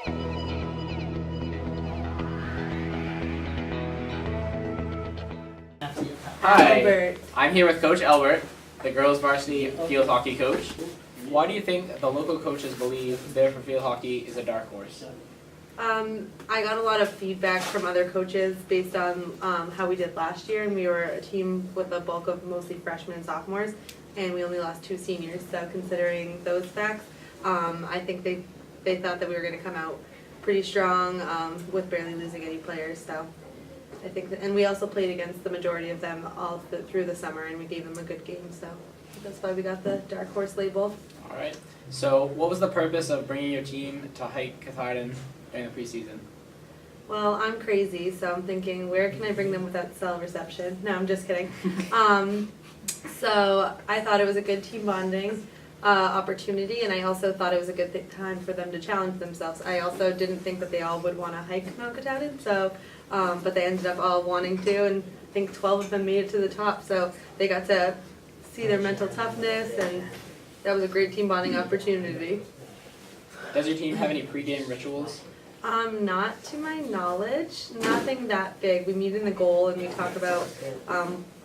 Hi, Albert. I'm here with Coach Albert, the girls varsity field hockey coach. Why do you think the local coaches believe Biddeford field hockey is a dark horse? I got a lot of feedback from other coaches based on how we did last year, and we were a team with a bulk of mostly freshmen and sophomores, and we only lost 2 seniors. So considering those facts, I think they thought that we were going to come out pretty strong with barely losing any players. So I think, and we also played against the majority of them all through the summer, and we gave them a good game. So that's why we got the dark horse label. All right. So, what was the purpose of bringing your team to Hike Katahdin during the preseason? Well, I'm crazy, so I'm thinking, where can I bring them without cell reception? No, I'm just kidding. So I thought it was a good team bonding opportunity, and I also thought it was a good time for them to challenge themselves. I also didn't think that they all would want to hike Mount Katahdin, so but they ended up all wanting to, and I think 12 of them made it to the top. So they got to see their mental toughness, and that was a great team bonding opportunity. Does your team have any pregame rituals? Not to my knowledge, nothing that big. We meet in the goal and we talk about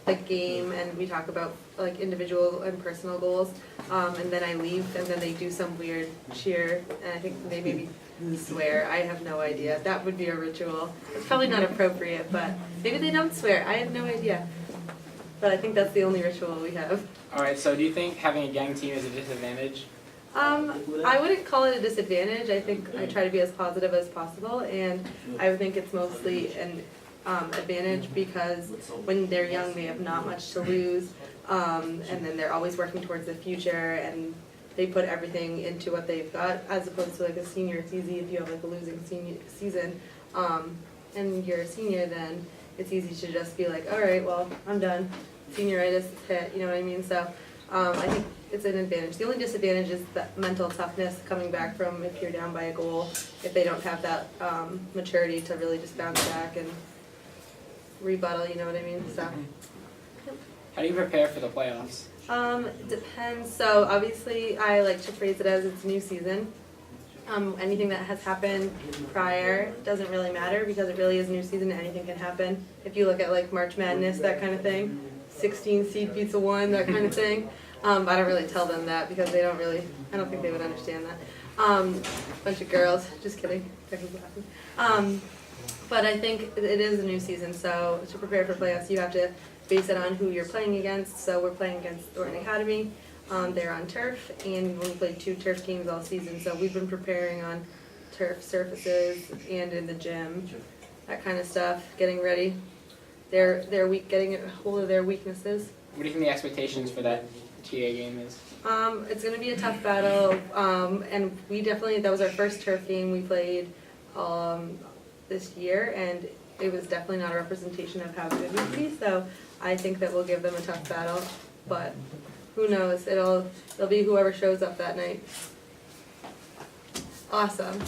the game, and we talk about like individual and personal goals, and then I leave, and then they do some weird cheer, and I think they maybe swear. I have no idea. That would be a ritual. It's probably not appropriate, but maybe they don't swear. I have no idea. But I think that's the only ritual we have. All right. So, do you think having a gang team is a disadvantage? I wouldn't call it a disadvantage. I think I try to be as positive as possible, and I would think it's mostly an advantage because when they're young they have not much to lose, and then they're always working towards the future, and they put everything into what they've got, as opposed to like a senior. It's easy if you have like a losing senior season, and you're a senior, then it's easy to just be like, all right, well, I'm done. Senioritis is hit, you know what I mean? So I think it's an advantage. The only disadvantage is that mental toughness coming back from if you're down by a goal, if they don't have that maturity to really just bounce back and rebuttal, you know what I mean? So. How do you prepare for the playoffs? It depends. So obviously I like to phrase it as it's a new season. Anything that has happened prior doesn't really matter because it really is a new season. Anything can happen. If you look at like March Madness, that kind of thing, 16 seed beats a 1, that kind of thing. I don't really tell them that because they don't really, I don't think they would understand that. Bunch of girls, just kidding. But I think it is a new season, so to prepare for playoffs you have to base it on who you're playing against. So we're playing against Thornton Academy. They're on turf, and we've only played 2 turf games all season, so we've been preparing on turf surfaces and in the gym, that kind of stuff, getting ready. They're weak, getting a hold of their weaknesses. What do you think the expectations for that TA game is? It's going to be a tough battle, and we definitely, that was our first turf game we played this year, and it was definitely not a representation of how good we'd be, so I think that we'll give them a tough battle, but who knows, it'll be whoever shows up that night. Awesome.